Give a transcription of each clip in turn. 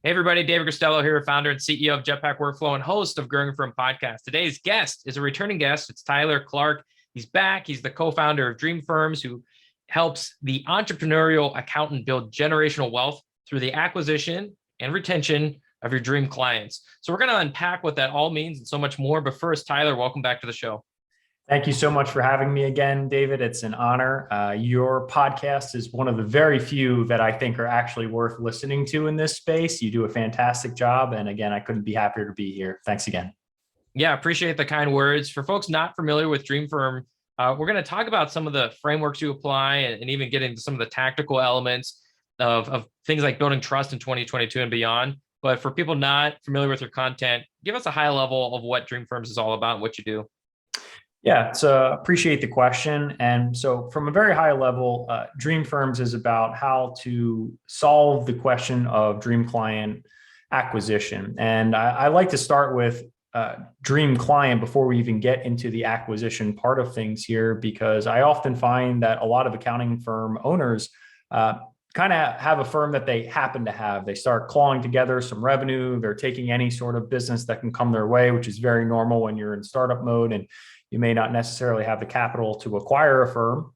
Hey everybody, David Costello here, founder and CEO of Jetpack Workflow and host of Growing From Podcast. Today's guest is a returning guest. It's Tyler Clark. He's back. He's the co-founder of Dream Firms, who helps the entrepreneurial accountant build generational wealth through the acquisition and retention of your dream clients. So we're going to unpack what that all means and so much more. But first, Tyler, welcome back to the show. Thank you so much for having me again, David. It's an honor. Your podcast is one of the very few that I think are actually worth listening to in this space. You do a fantastic job. And again, I couldn't be happier to be here. Thanks again. Yeah, appreciate the kind words. For folks not familiar with Dream Firm, we're going to talk about some of the frameworks you apply and even get into some of the tactical elements of things like building trust in 2022 and beyond. But for people not familiar with your content, give us a high level of what Dream Firms is all about and what you do. Yeah, so appreciate the question. And so from a very high level, Dream Firms is about how to solve the question of dream client acquisition. And I like to start with dream client before we even get into the acquisition part of things here, because I often find that a lot of accounting firm owners kind of have a firm that they happen to have. They start clawing together some revenue. They're taking any sort of business that can come their way, which is very normal when you're in startup mode and you may not necessarily have the capital to acquire a firm.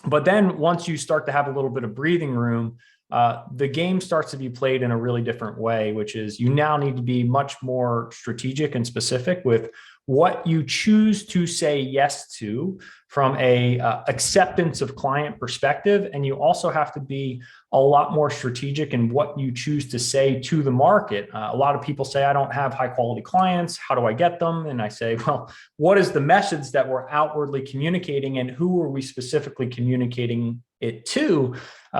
But then once you start to have a little bit of breathing room, the game starts to be played in a really different way, which is you now need to be much more strategic and specific with what you choose to say yes to from a acceptance of client perspective. And you also have to be a lot more strategic in what you choose to say to the market. A lot of people say, I don't have high quality clients. How do I get them? And I say, well, what is the message that we're outwardly communicating and who are we specifically communicating it to?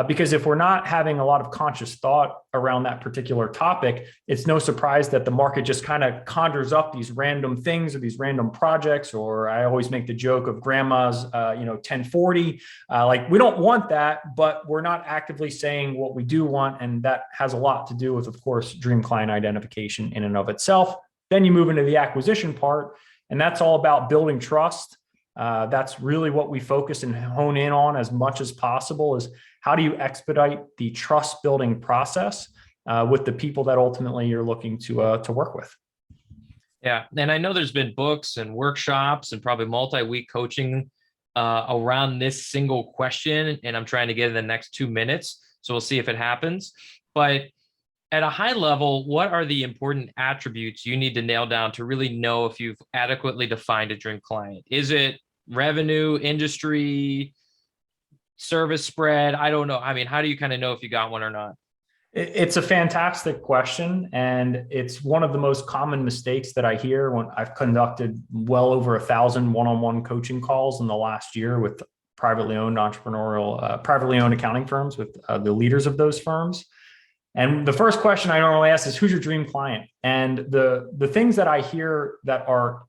Because if we're not having a lot of conscious thought around that particular topic, it's no surprise that the market just kind of conjures up these random things or these random projects. Or I always make the joke of grandma's, 1040. Like we don't want that, but we're not actively saying what we do want. And that has a lot to do with, of course, dream client identification in and of itself. Then you move into the acquisition part, and that's all about building trust. That's really what we focus and hone in on as much as possible is how do you expedite the trust building process with the people that ultimately you're looking to work with. Yeah. And I know there's been books and workshops and probably multi-week coaching around this single question. And I'm trying to get in the next 2 minutes. So we'll see if it happens. But at a high level, what are the important attributes you need to nail down to really know if you've adequately defined a dream client? Is it revenue, industry, service spread? I don't know. I mean, how do you kind of know if you got one or not? It's a fantastic question. And it's one of the most common mistakes that I hear when I've conducted well over 1,000 one-on-one coaching calls in the last year with privately owned accounting firms with the leaders of those firms. And the first question I normally ask is, who's your dream client? And the things that I hear that are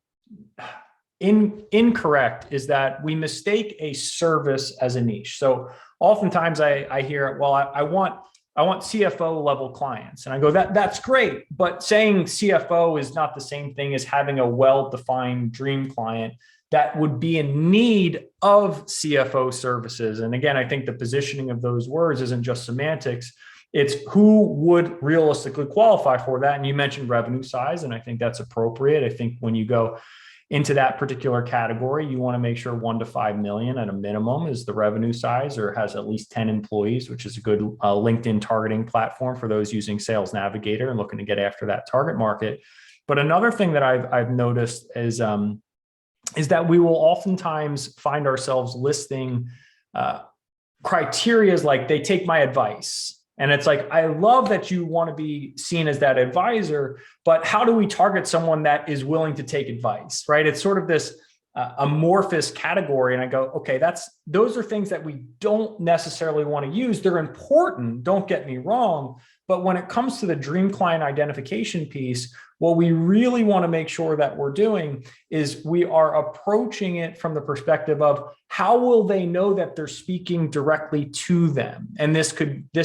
incorrect is that we mistake a service as a niche. So oftentimes I hear, well, I want CFO level clients. And I go, that's great. But saying CFO is not the same thing as having a well-defined dream client that would be in need of CFO services. And again, I think the positioning of those words isn't just semantics. It's who would realistically qualify for that. And you mentioned revenue size, and I think that's appropriate. I think when you go into that particular category, you want to make sure 1 to 5 million at a minimum is the revenue size, or has at least 10 employees, which is a good LinkedIn targeting platform for those using Sales Navigator and looking to get after that target market. But another thing that I've noticed is that we will oftentimes find ourselves listing criteria like they take my advice. And it's like, I love that you want to be seen as that advisor, but how do we target someone that is willing to take advice, right? It's sort of this amorphous category. And I go, okay, those are things that we don't necessarily want to use. They're important, don't get me wrong. But when it comes to the dream client identification piece, what we really want to make sure that we're doing is we are approaching it from the perspective of how will they know that they're speaking directly to them? And this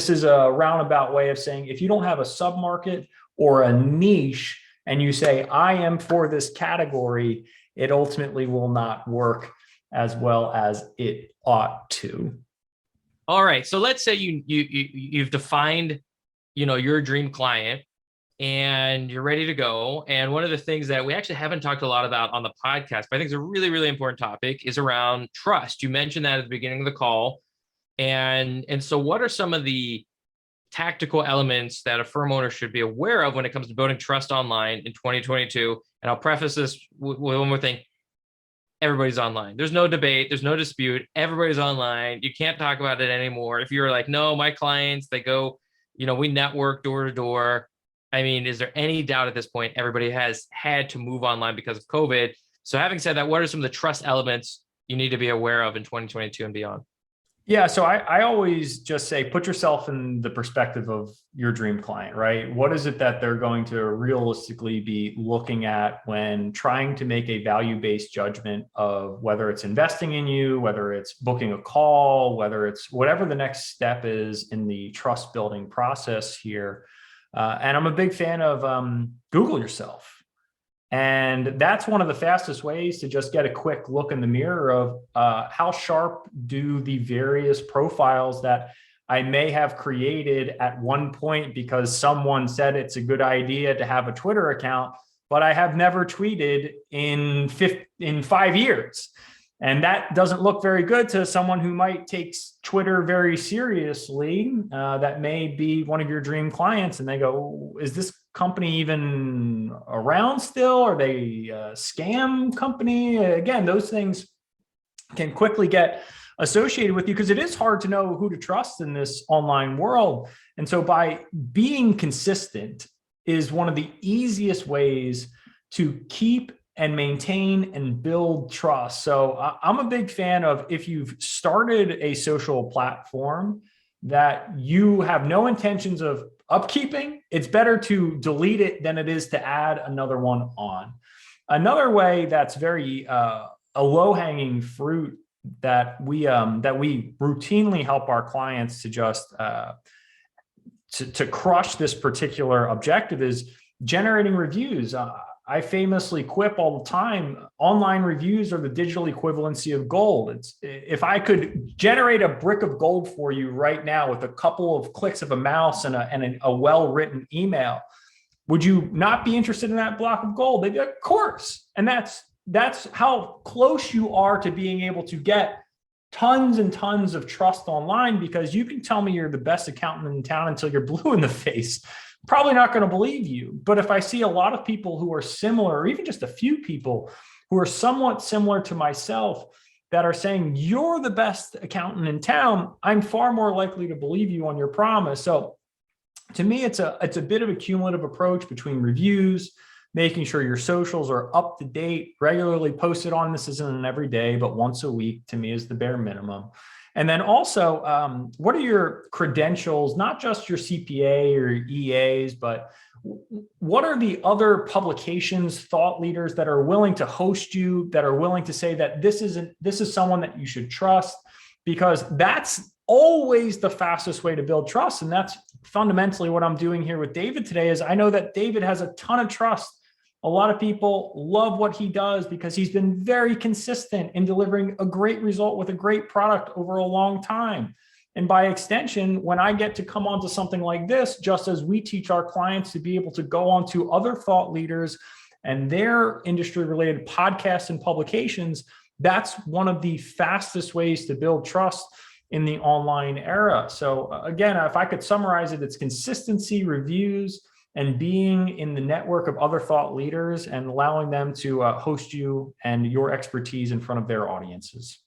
is a roundabout way of saying, if you don't have a submarket or a niche and you say, I am for this category, it ultimately will not work as well as it ought to. All right. So let's say you've defined you're a dream client and you're ready to go. And one of the things that we actually haven't talked a lot about on the podcast, but I think is a really, really important topic, is around trust. You mentioned that at the beginning of the call. And so what are some of the tactical elements that a firm owner should be aware of when it comes to building trust online in 2022? And I'll preface this with one more thing. Everybody's online. There's no debate. There's no dispute. Everybody's online. You can't talk about it anymore. If you're like, no, my clients, they go, we network door to door. I mean, is there any doubt at this point? Everybody has had to move online because of COVID. So having said that, what are some of the trust elements you need to be aware of in 2022 and beyond? Yeah, so I always just say, put yourself in the perspective of your dream client, right? What is it that they're going to realistically be looking at when trying to make a value-based judgment of whether it's investing in you, whether it's booking a call, whether it's whatever the next step is in the trust building process here. And I'm a big fan of Google yourself. And that's one of the fastest ways to just get a quick look in the mirror of how sharp do the various profiles that I may have created at one point because someone said it's a good idea to have a Twitter account, but I have never tweeted in 5 years. And that doesn't look very good to someone who might take Twitter very seriously. That may be one of your dream clients. And they go, is this company even around still? Are they a scam company? Again, those things can quickly get associated with you because it is hard to know who to trust in this online world. And so by being consistent is one of the easiest ways to keep and maintain and build trust. So I'm a big fan of, if you've started a social platform that you have no intentions of upkeeping, it's better to delete it than it is to add another one on. Another way that's very a low-hanging fruit that we routinely help our clients to just to crush this particular objective is generating reviews. I famously quip all the time, online reviews are the digital equivalency of gold. If I could generate a brick of gold for you right now with a couple of clicks of a mouse and a well-written email, would you not be interested in that block of gold? They'd be like, of course. And that's how close you are to being able to get tons and tons of trust online, because you can tell me you're the best accountant in town until you're blue in the face. Probably not going to believe you. But if I see a lot of people who are similar, or even just a few people who are somewhat similar to myself that are saying you're the best accountant in town, I'm far more likely to believe you on your promise. So to me, it's a bit of a cumulative approach between reviews, making sure your socials are up to date, regularly posted on. This isn't an every day, but once a week to me is the bare minimum. And then also, what are your credentials, not just your CPA or EAs, but what are the other publications, thought leaders that are willing to host you, that are willing to say that this is someone that you should trust? Because that's always the fastest way to build trust. And that's fundamentally what I'm doing here with David today. Is I know that David has a ton of trust. A lot of people love what he does because he's been very consistent in delivering a great result with a great product over a long time. And by extension, when I get to come onto something like this, just as we teach our clients to be able to go on to other thought leaders and their industry related podcasts and publications, that's one of the fastest ways to build trust in the online era. So again, if I could summarize it, it's consistency, reviews, and being in the network of other thought leaders and allowing them to host you and your expertise in front of their audiences.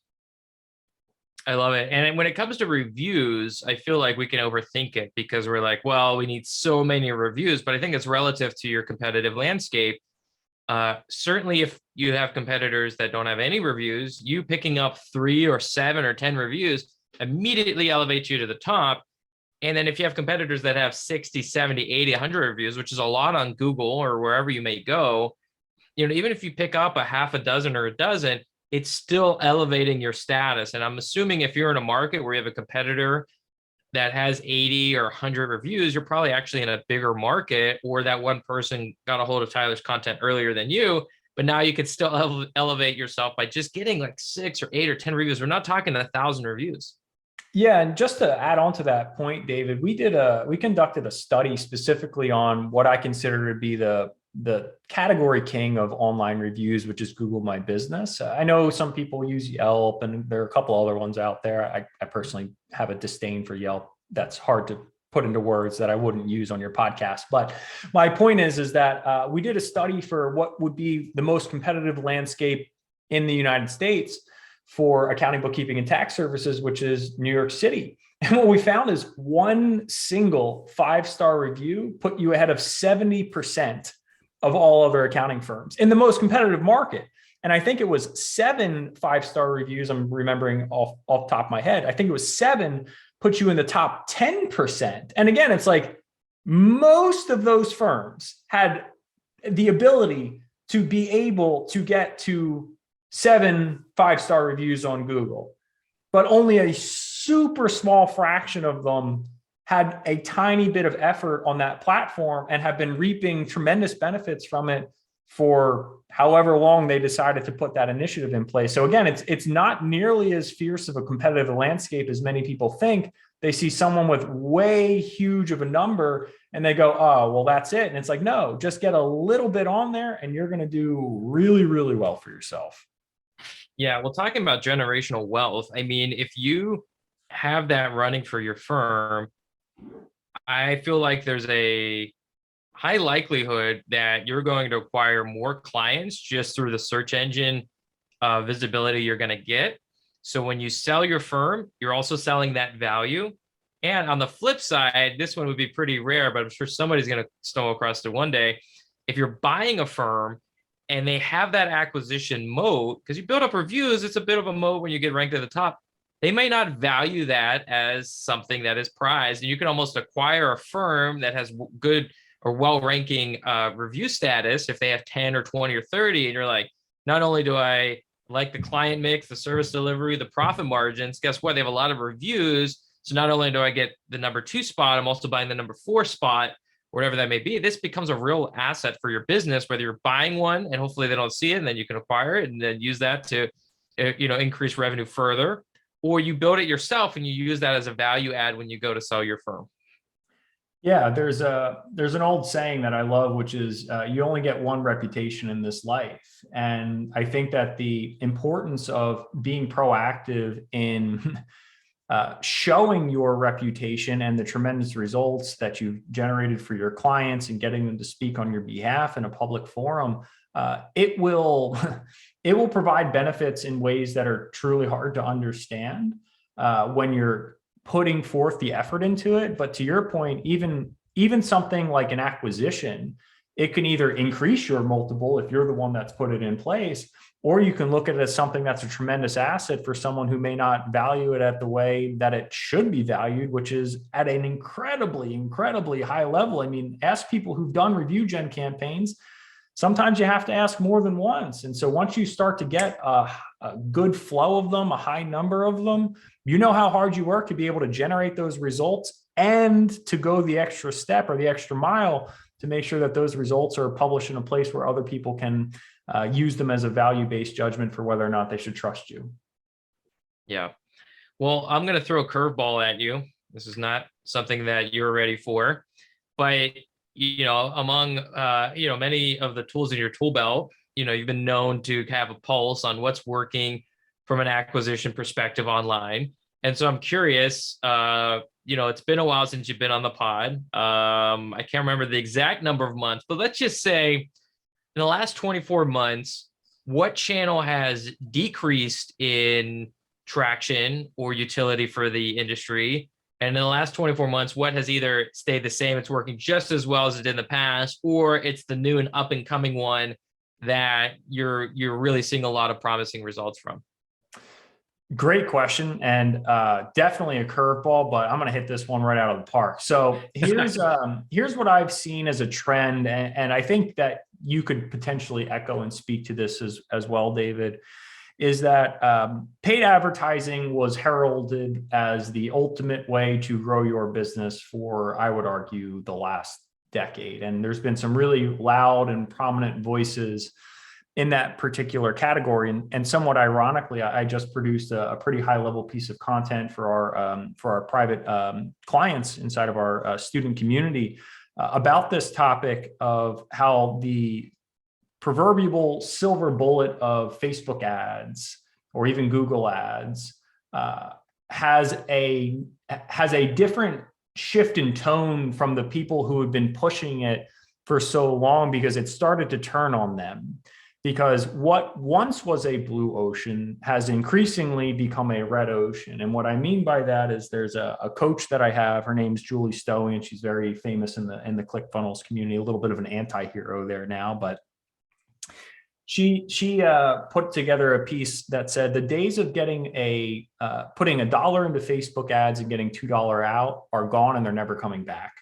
I love it. And when it comes to reviews, I feel like we can overthink it because we're like, well, we need so many reviews, but I think it's relative to your competitive landscape. Certainly, if you have competitors that don't have any reviews, you picking up 3 or 7 or 10 reviews immediately elevates you to the top. And then if you have competitors that have 60, 70, 80, 100 reviews, which is a lot on Google or wherever you may go, even if you pick up a half a dozen or a dozen, it's still elevating your status. And I'm assuming if you're in a market where you have a competitor that has 80 or 100 reviews, you're probably actually in a bigger market, or that one person got a hold of Tyler's content earlier than you, but now you could still elevate yourself by just getting like 6 or 8 or 10 reviews. We're not talking 1,000 reviews. Yeah, and just to add on to that point, David, we conducted a study specifically on what I consider to be the category king of online reviews, which is Google My Business. I know some people use Yelp, and there are a couple other ones out there. I personally have a disdain for Yelp. That's hard to put into words that I wouldn't use on your podcast. But my point is that we did a study for what would be the most competitive landscape in the United States for accounting, bookkeeping, and tax services, which is New York City. And what we found is one single 5-star review put you ahead of 70% of all other accounting firms in the most competitive market. And I think it was 7 5-star reviews. I'm remembering off the top of my head. I think it was 7 put you in the top 10%. And again, it's like most of those firms had the ability to be able to get to 7 5-star reviews on Google, but only a super small fraction of them had a tiny bit of effort on that platform and have been reaping tremendous benefits from it for however long they decided to put that initiative in place. So again, it's not nearly as fierce of a competitive landscape as many people think. They see someone with way huge of a number and they go, oh, well, that's it. And it's like, no, just get a little bit on there and you're going to do really, really well for yourself. Yeah, well, talking about generational wealth, I mean, if you have that running for your firm, I feel like there's a high likelihood that you're going to acquire more clients just through the search engine visibility you're going to get. So when you sell your firm, you're also selling that value. And on the flip side, this one would be pretty rare, but I'm sure somebody's going to stumble across it one day. If you're buying a firm and they have that acquisition moat, because you build up reviews, it's a bit of a moat when you get ranked at the top. They may not value that as something that is prized. And you can almost acquire a firm that has good or well-ranking review status if they have 10 or 20 or 30. And you're like, not only do I like the client mix, the service delivery, the profit margins, guess what? They have a lot of reviews. So not only do I get the number 2 spot, I'm also buying the number 4 spot, whatever that may be. This becomes a real asset for your business, whether you're buying one and hopefully they don't see it and then you can acquire it and then use that to increase revenue further, or you build it yourself and you use that as a value add when you go to sell your firm. Yeah, there's an old saying that I love, which is you only get one reputation in this life. And I think that the importance of being proactive in showing your reputation and the tremendous results that you've generated for your clients and getting them to speak on your behalf in a public forum, it will it will provide benefits in ways that are truly hard to understand when you're putting forth the effort into it. But to your point, even something like an acquisition, it can either increase your multiple if you're the one that's put it in place, or you can look at it as something that's a tremendous asset for someone who may not value it at the way that it should be valued, which is at an incredibly, incredibly high level. I mean, ask people who've done review gen campaigns. Sometimes you have to ask more than once. And so once you start to get a good flow of them, a high number of them, you know how hard you work to be able to generate those results and to go the extra step or the extra mile to make sure that those results are published in a place where other people can use them as a value-based judgment for whether or not they should trust you. Yeah. Well, I'm going to throw a curveball at you. This is not something that you're ready for, but among many of the tools in your tool belt, you've been known to have a pulse on what's working from an acquisition perspective online. And so I'm curious, it's been a while since you've been on the pod. I can't remember the exact number of months, but let's just say in the last 24 months, what channel has decreased in traction or utility for the industry? And in the last 24 months, what has either stayed the same, it's working just as well as it did in the past, or it's the new and up and coming one that you're really seeing a lot of promising results from? Great question, and definitely a curveball, but I'm going to hit this one right out of the park. So here's what I've seen as a trend, and I think that you could potentially echo and speak to this as well, David, is that paid advertising was heralded as the ultimate way to grow your business for, I would argue, the last decade. And there's been some really loud and prominent voices in that particular category. And somewhat ironically, I just produced a pretty high level piece of content for our private clients inside of our student community about this topic of how the proverbial silver bullet of Facebook ads or even Google ads has a different shift in tone from the people who have been pushing it for so long, because it started to turn on them. Because what once was a blue ocean has increasingly become a red ocean. And what I mean by that is there's a coach that I have, her name's Julie Stowe, and she's very famous in the ClickFunnels community, a little bit of an anti-hero there now, but she put together a piece that said the days of getting putting $1 into Facebook ads and getting $2 out are gone, and they're never coming back.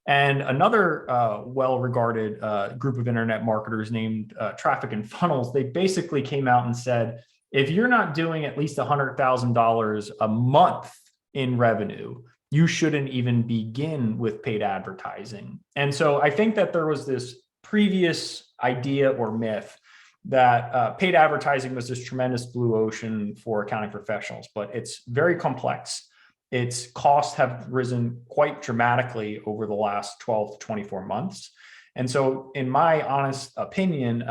And another well-regarded group of internet marketers named Traffic and Funnels, they basically came out and said, if you're not doing at least $100,000 a month in revenue, you shouldn't even begin with paid advertising. And so I think that there was this previous idea or myth that paid advertising was this tremendous blue ocean for accounting professionals, but it's very complex. Its costs have risen quite dramatically over the last 12 to 24 months. And so in my honest opinion,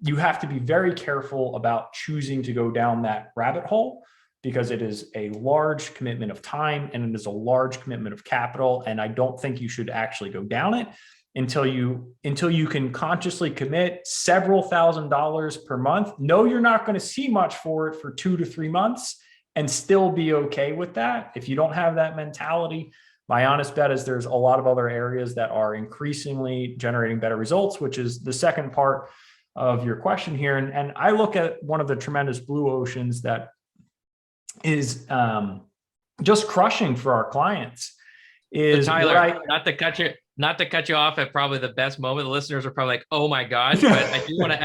you have to be very careful about choosing to go down that rabbit hole, because it is a large commitment of time and it is a large commitment of capital. And I don't think you should actually go down it until you can consciously commit several $1,000s per month. No, you're not going to see much for it for 2 to 3 months, and still be okay with that. If you don't have that mentality, my honest bet is there's a lot of other areas that are increasingly generating better results, which is the second part of your question here. And I look at one of the tremendous blue oceans that is just crushing for our clients is Tyler, not to cut you off at probably the best moment. The listeners are probably like, "Oh my God!" But I do want to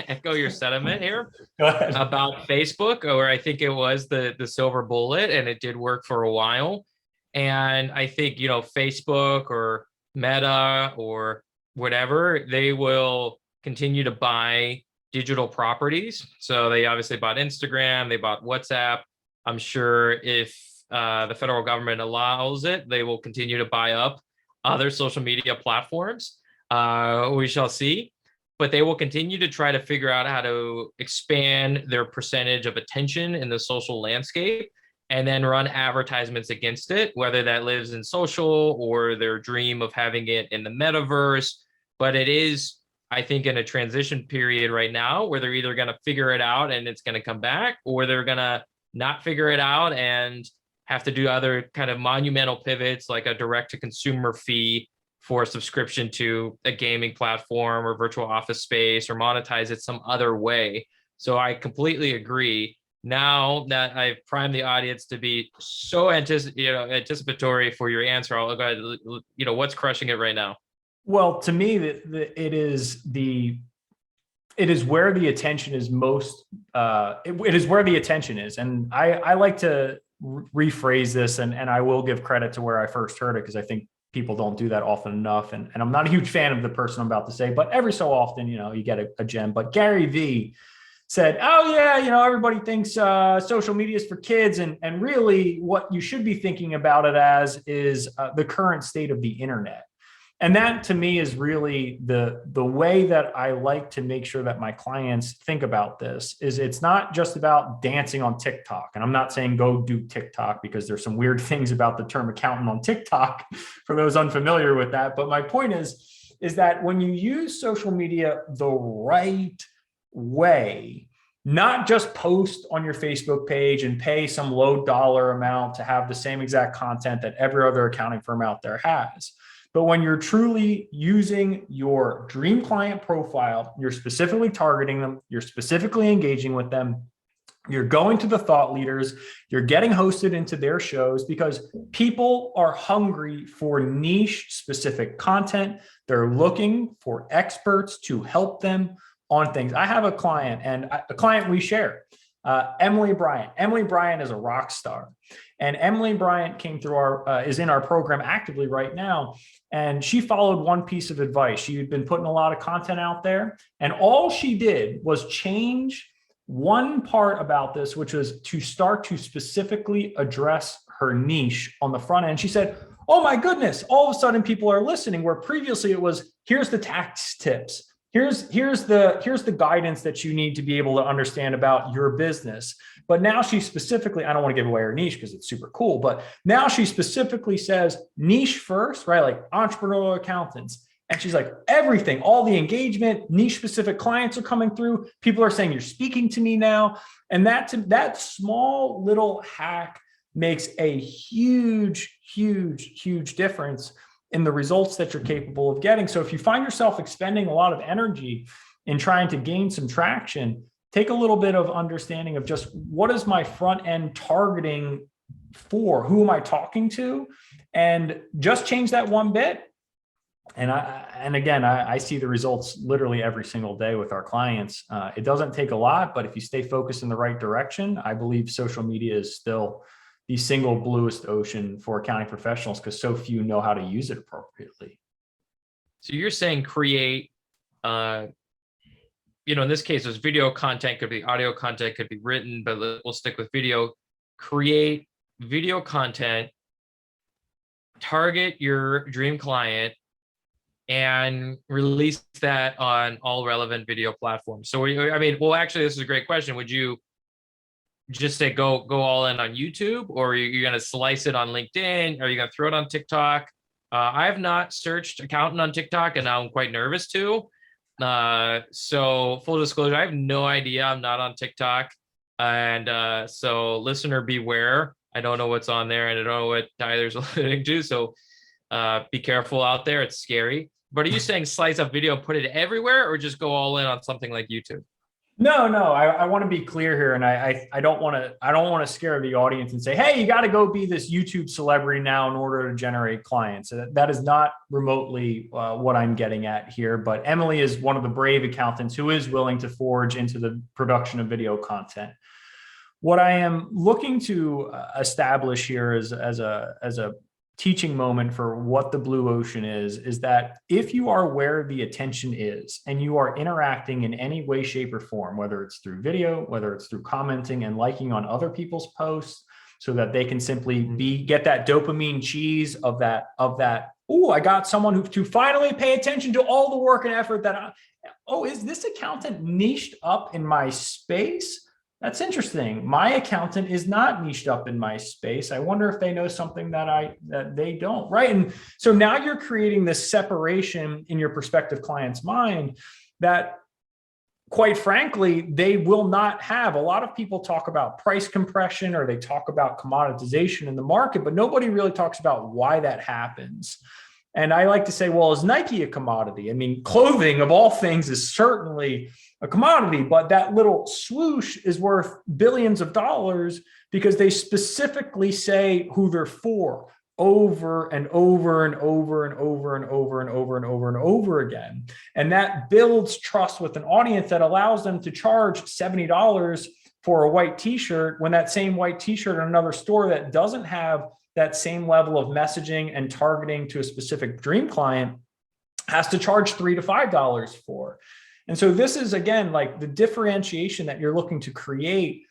echo your sentiment here about Facebook, or I think it was the silver bullet, and it did work for a while. And I think Facebook or Meta or whatever, they will continue to buy digital properties. So they obviously bought Instagram, they bought WhatsApp. I'm sure if the federal government allows it, they will continue to buy up other social media platforms. We shall see, but they will continue to try to figure out how to expand their percentage of attention in the social landscape and then run advertisements against it, whether that lives in social or their dream of having it in the metaverse. But it is, I think, in a transition period right now where they're either going to figure it out and it's going to come back, or they're going to not figure it out and have to do other kind of monumental pivots, like a direct to consumer fee for a subscription to a gaming platform or virtual office space, or monetize it some other way. So I completely agree. Now that I've primed the audience to be so anticipatory for your answer, I'll go ahead. What's crushing it right now? Well, to me, it is where the attention is most. It is where the attention is, and I like to rephrase this, and I will give credit to where I first heard it, because I think people don't do that often enough. And I'm not a huge fan of the person I'm about to say, but every so often, you get a gem. But Gary Vee said, oh yeah, everybody thinks social media is for kids. And really what you should be thinking about it as is the current state of the internet. And that to me is really the way that I like to make sure that my clients think about this. Is it's not just about dancing on TikTok. And I'm not saying go do TikTok, because there's some weird things about the term accountant on TikTok for those unfamiliar with that. But my point is that when you use social media the right way, not just post on your Facebook page and pay some low dollar amount to have the same exact content that every other accounting firm out there has, but when you're truly using your dream client profile, you're specifically targeting them, you're specifically engaging with them, you're going to the thought leaders, you're getting hosted into their shows, because people are hungry for niche specific content. They're looking for experts to help them on things. I have a client, and a client we share, Emily Bryant. Emily Bryant is a rock star. And Emily Bryant came through is in our program actively right now. And she followed one piece of advice. She had been putting a lot of content out there. And all she did was change one part about this, which was to start to specifically address her niche on the front end. She said, oh my goodness, all of a sudden people are listening, where previously it was, here's the tax tips. Here's the guidance that you need to be able to understand about your business. But now she specifically, I don't want to give away her niche because it's super cool, but now she specifically says niche first, right? Like entrepreneurial accountants. And she's like, everything, all the engagement, niche specific clients are coming through. People are saying, you're speaking to me now. And that small little hack makes a huge, huge, huge difference in the results that you're capable of getting. So if you find yourself expending a lot of energy in trying to gain some traction, take a little bit of understanding of just what is my front end targeting for? Who am I talking to? And just change that one bit. And again, I see the results literally every single day with our clients. It doesn't take a lot, but if you stay focused in the right direction, I believe social media is still the single bluest ocean for accounting professionals because so few know how to use it appropriately. So you're saying create, in this case, there's video content, could be audio content, could be written, but we'll stick with video. Create video content, target your dream client, and release that on all relevant video platforms. So, actually, this is a great question. Would you just say go all in on YouTube, or are you going to slice it on LinkedIn? Are you going to throw it on TikTok? I have not searched accountant on TikTok, and now I'm quite nervous to. So full disclosure, I have no idea. I'm not on TikTok. And so listener beware. I don't know what's on there, and I don't know what Tyler's alluding to. So be careful out there. It's scary. But are you saying slice up video, put it everywhere, or just go all in on something like YouTube? No, I want to be clear here, and I don't want to scare the audience and say, hey, you got to go be this YouTube celebrity now in order to generate clients. That is not remotely what I'm getting at here. But Emily is one of the brave accountants who is willing to forge into the production of video content. What I am looking to establish here as a teaching moment for what the blue ocean is that if you are where the attention is and you are interacting in any way, shape, or form, whether it's through video, whether it's through commenting and liking on other people's posts so that they can simply get that dopamine cheese of that, oh, I got someone to finally pay attention to all the work and effort that is this accountant niched up in my space? That's interesting. My accountant is not niched up in my space. I wonder if they know something that they don't, right? And so now you're creating this separation in your prospective client's mind that, quite frankly, they will not have. A lot of people talk about price compression or they talk about commoditization in the market, but nobody really talks about why that happens. And I like to say, well, is Nike a commodity? I mean, clothing of all things is certainly a commodity, but that little swoosh is worth billions of dollars because they specifically say who they're for over and over and over and over and over and over and over and over again. And that builds trust with an audience that allows them to charge $70 for a white t-shirt when that same white t-shirt in another store that doesn't have that same level of messaging and targeting to a specific dream client has to charge $3 to $5 for. And so this is, again, like the differentiation that you're looking to create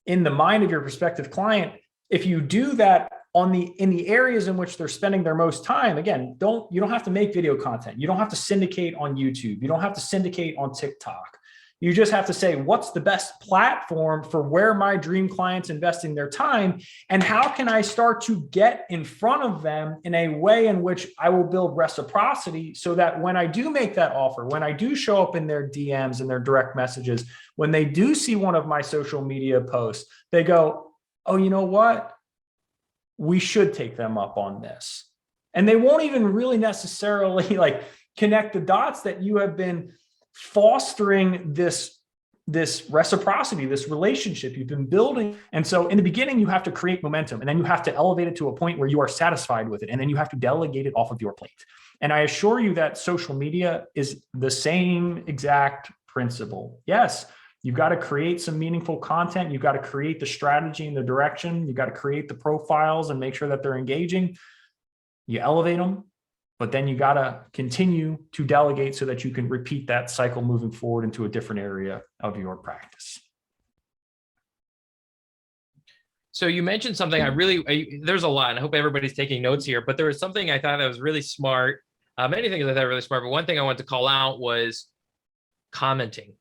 in the mind of your prospective client. If you do that in the areas in which they're spending their most time, again, you don't have to make video content. You don't have to syndicate on YouTube. You don't have to syndicate on TikTok. You just have to say, what's the best platform for where my dream client's investing their time? And how can I start to get in front of them in a way in which I will build reciprocity so that when I do make that offer, when I do show up in their DMs and their direct messages, when they do see one of my social media posts, they go, oh, you know what? We should take them up on this. And they won't even really necessarily connect the dots that you have been fostering this reciprocity, this relationship you've been building. And so in the beginning, you have to create momentum, and then you have to elevate it to a point where you are satisfied with it. And then you have to delegate it off of your plate. And I assure you that social media is the same exact principle. Yes, You've got to create some meaningful content. You've got to create the strategy and the direction. You've got to create the profiles and make sure that they're engaging. You elevate them, but then you got to continue to delegate so that you can repeat that cycle moving forward into a different area of your practice. So you mentioned something there's a lot, and I hope everybody's taking notes here, but there was something I thought that was really smart. Many things I thought were really smart, but one thing I wanted to call out was commenting.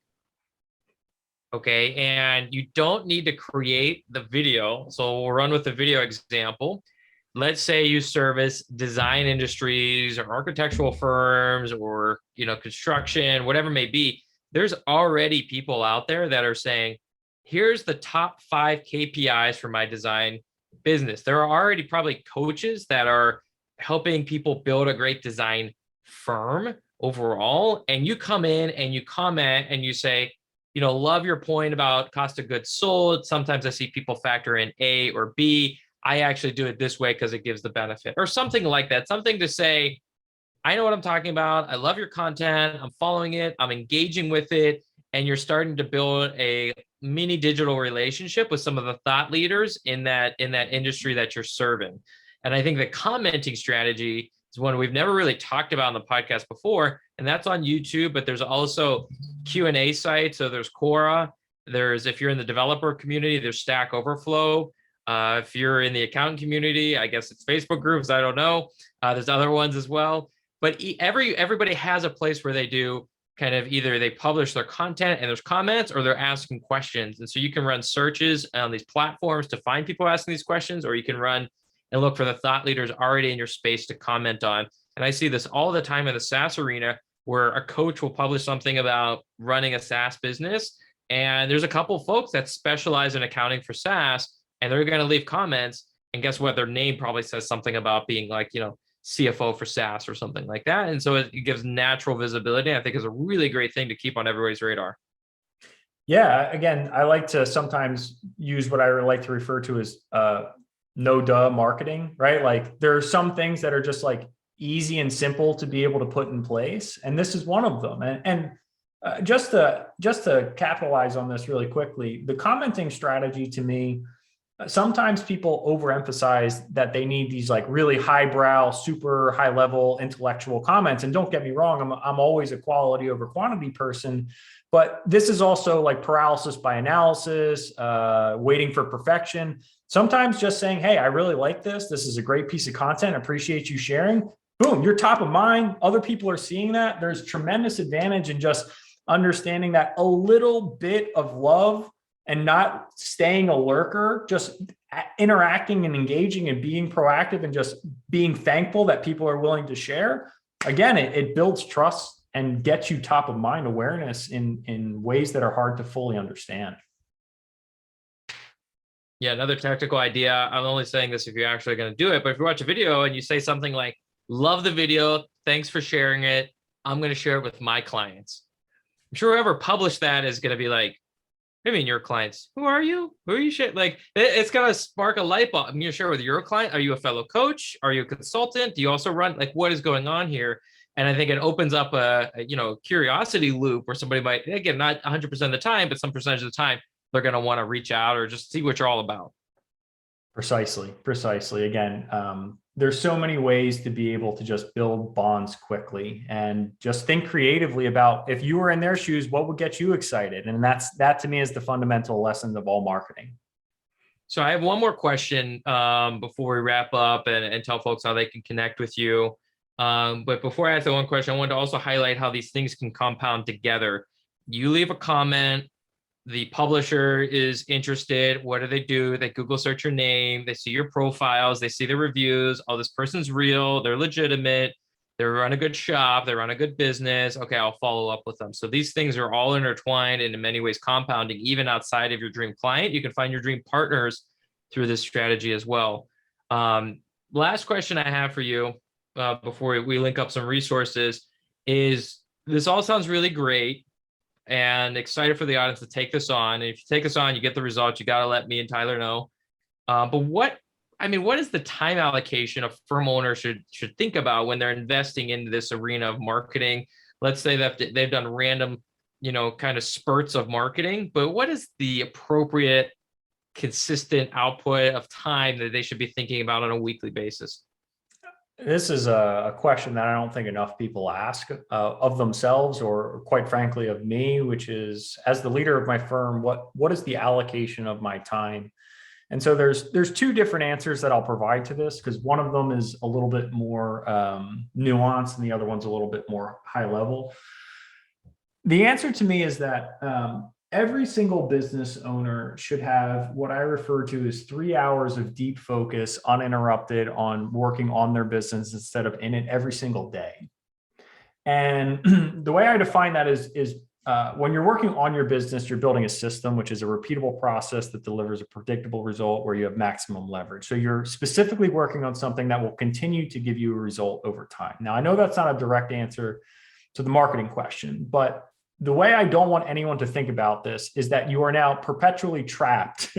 Okay, and you don't need to create the video. So we'll run with the video example. Let's say you service design industries or architectural firms or construction, whatever it may be. There's already people out there that are saying, here's the top 5 KPIs for my design business. There are already probably coaches that are helping people build a great design firm overall. And you come in and you comment and you say, love your point about cost of goods sold. Sometimes I see people factor in A or B. I actually do it this way because it gives the benefit or something like that. Something to say, I know what I'm talking about. I love your content. I'm following it. I'm engaging with it. And you're starting to build a mini digital relationship with some of the thought leaders in that industry that you're serving. And I think the commenting strategy is one we've never really talked about on the podcast before, and that's on YouTube. But there's also Q&A sites. So there's Quora. If you're in the developer community, there's Stack Overflow. If you're in the accountant community, I guess it's Facebook groups. I don't know. There's other ones as well. But everybody has a place where they do kind of either they publish their content and there's comments or they're asking questions. And so you can run searches on these platforms to find people asking these questions, or you can run and look for the thought leaders already in your space to comment on. And I see this all the time in the SaaS arena where a coach will publish something about running a SaaS business. And there's a couple of folks that specialize in accounting for SaaS, and they're going to leave comments. And guess what? Their name probably says something about being like, CFO for SaaS or something like that. And so it gives natural visibility. I think is a really great thing to keep on everybody's radar. Yeah. Again, I like to sometimes use what I like to refer to as no duh marketing, right? Like there are some things that are just like easy and simple to be able to put in place. And this is one of them. And just to capitalize on this really quickly, the commenting strategy to me, sometimes people overemphasize that they need these like really highbrow, super high level intellectual comments. And don't get me wrong, I'm always a quality over quantity person, but this is also like paralysis by analysis, waiting for perfection. Sometimes just saying, hey, I really like this. This is a great piece of content. I appreciate you sharing. Boom, you're top of mind. Other people are seeing that. There's tremendous advantage in just understanding that a little bit of love and not staying a lurker, just interacting and engaging and being proactive and just being thankful that people are willing to share. Again, it builds trust and gets you top of mind awareness in ways that are hard to fully understand. Yeah, another technical idea. I'm only saying this if you're actually going to do it, but if you watch a video and you say something like, love the video, thanks for sharing it, I'm going to share it with my clients. I'm sure whoever published that is going to be like, I mean, your clients, who are you? Who are you? Like, it's going to spark a light bulb. I'm going to share with your client. Are you a fellow coach? Are you a consultant? Do you also run, like, what is going on here? And I think it opens up a curiosity loop where somebody might, again, not 100% of the time, but some percentage of the time, they're going to want to reach out or just see what you're all about. Precisely. Again, there's so many ways to be able to just build bonds quickly and just think creatively about if you were in their shoes, what would get you excited? And that to me is the fundamental lesson of all marketing. So I have one more question before we wrap up and tell folks how they can connect with you. But before I ask the one question, I wanted to also highlight how these things can compound together. You leave a comment, the publisher is interested. What do? They Google search your name. They see your profiles. They see the reviews. Oh, this person's real. They're legitimate. They run a good shop. They run a good business. Okay, I'll follow up with them. So these things are all intertwined and in many ways compounding, even outside of your dream client. You can find your dream partners through this strategy as well. Last question I have for you before we link up some resources is, this all sounds really great and excited for the audience to take this on. And if you take this on, you get the results, you got to let me and Tyler know. But what is the time allocation a firm owner should think about when they're investing into this arena of marketing? Let's say that they've done random kind of spurts of marketing, but what is the appropriate consistent output of time that they should be thinking about on a weekly basis? This is a question that I don't think enough people ask of themselves, or quite frankly of me, which is, as the leader of my firm, what is the allocation of my time? And so there's two different answers that I'll provide to this, because one of them is a little bit more nuanced and the other one's a little bit more high level. The answer to me is that every single business owner should have what I refer to as 3 hours of deep focus, uninterrupted, on working on their business instead of in it every single day. And the way I define that is when you're working on your business, you're building a system, which is a repeatable process that delivers a predictable result where you have maximum leverage. So you're specifically working on something that will continue to give you a result over time. Now, I know that's not a direct answer to the marketing question, but the way I don't want anyone to think about this is that you are now perpetually trapped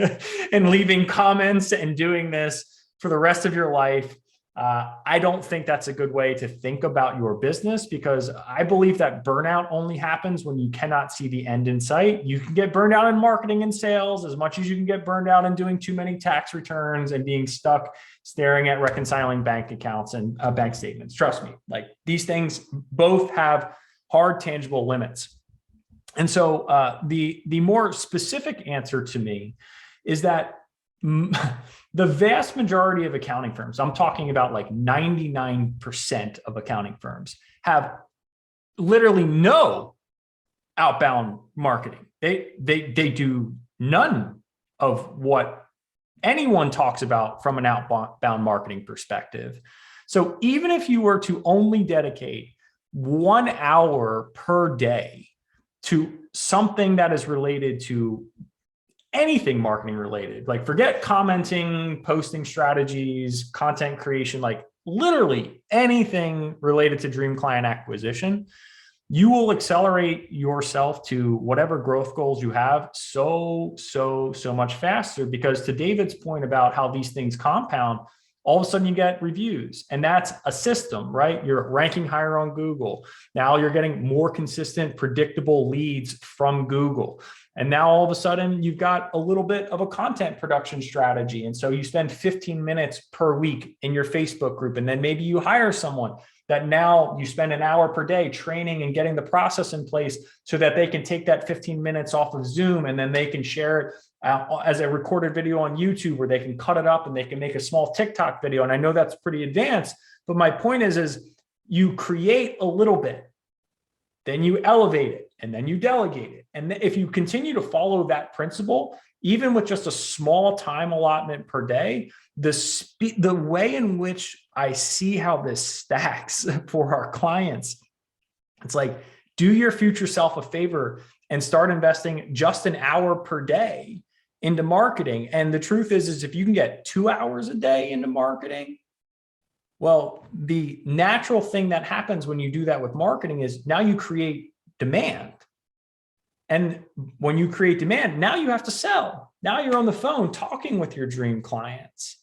in leaving comments and doing this for the rest of your life. I don't think that's a good way to think about your business, because I believe that burnout only happens when you cannot see the end in sight. You can get burned out in marketing and sales as much as you can get burned out in doing too many tax returns and being stuck staring at reconciling bank accounts and bank statements. Trust me, like, these things both have hard, tangible limits. And so the more specific answer to me is that the vast majority of accounting firms, I'm talking about like 99% of accounting firms, have literally no outbound marketing. They do none of what anyone talks about from an outbound marketing perspective. So even if you were to only dedicate 1 hour per day to something that is related to anything marketing related, like, forget commenting, posting strategies, content creation, like literally anything related to dream client acquisition, you will accelerate yourself to whatever growth goals you have so much faster. Because to David's point about how these things compound, all of a sudden you get reviews, and that's a system, right? You're ranking higher on Google. Now you're getting more consistent, predictable leads from Google. And now all of a sudden you've got a little bit of a content production strategy. And so you spend 15 minutes per week in your Facebook group, and then maybe you hire someone that now you spend an hour per day training and getting the process in place so that they can take that 15 minutes off of Zoom, and then they can share it as a recorded video on YouTube, where they can cut it up and they can make a small TikTok video. And I know that's pretty advanced, but my point is you create a little bit, then you elevate it, and then you delegate it. And if you continue to follow that principle, even with just a small time allotment per day, the way in which I see how this stacks for our clients, it's like, do your future self a favor and start investing just an hour per day into marketing. And the truth is if you can get 2 hours a day into marketing, well, the natural thing that happens when you do that with marketing is now you create demand. And when you create demand, now you have to sell. Now you're on the phone talking with your dream clients.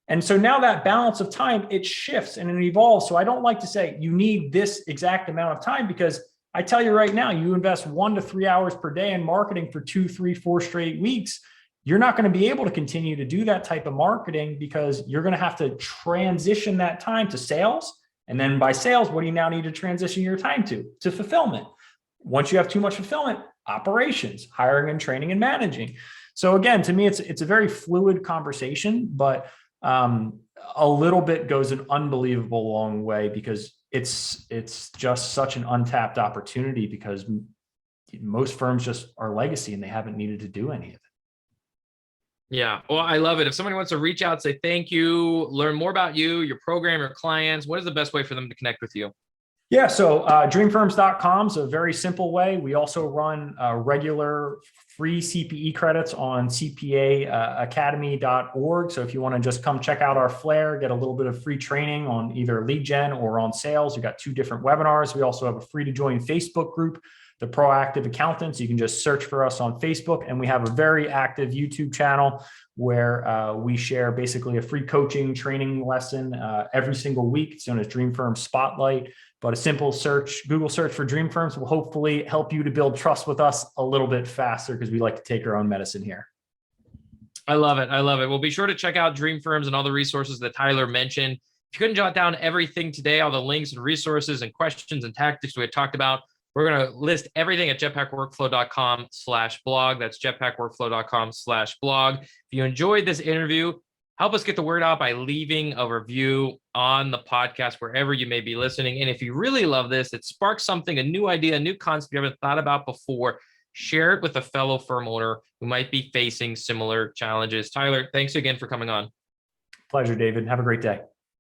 And so now that balance of time, it shifts and it evolves. So I don't like to say you need this exact amount of time, because I tell you right now, you invest 1 to 3 hours per day in marketing for 2, 3, 4 straight weeks, you're not going to be able to continue to do that type of marketing, because you're going to have to transition that time to sales. And then by sales, what do you now need to transition your time to? To fulfillment. Once you have too much fulfillment, operations, hiring and training and managing. So again, to me, it's a very fluid conversation, but a little bit goes an unbelievable long way, because it's just such an untapped opportunity, because most firms just are legacy and they haven't needed to do any of it. Yeah. Well, I love it. If somebody wants to reach out, say thank you, learn more about you, your program, your clients, what is the best way for them to connect with you? Yeah, so dreamfirms.com is a very simple way. We also run regular free CPE credits on cpaacademy.org. So if you want to just come check out our flair, get a little bit of free training on either lead gen or on sales, we've got 2 different webinars. We also have a free to join Facebook group the Proactive Accountants. You can just search for us on Facebook, and we have a very active YouTube channel where we share basically a free coaching training lesson every single week. It's known as Dream Firm Spotlight, but a simple search, Google search for Dream Firms, will hopefully help you to build trust with us a little bit faster, because we like to take our own medicine here. I love it. I love it. Well, be sure to check out Dream Firms and all the resources that Tyler mentioned. If you couldn't jot down everything today, all the links and resources and questions and tactics we had talked about, we're going to list everything at jetpackworkflow.com/blog. That's jetpackworkflow.com/blog. If you enjoyed this interview, help us get the word out by leaving a review on the podcast, wherever you may be listening. And if you really love this, it sparks something, a new idea, a new concept you haven't thought about before, share it with a fellow firm owner who might be facing similar challenges. Tyler, thanks again for coming on. Pleasure, David. Have a great day.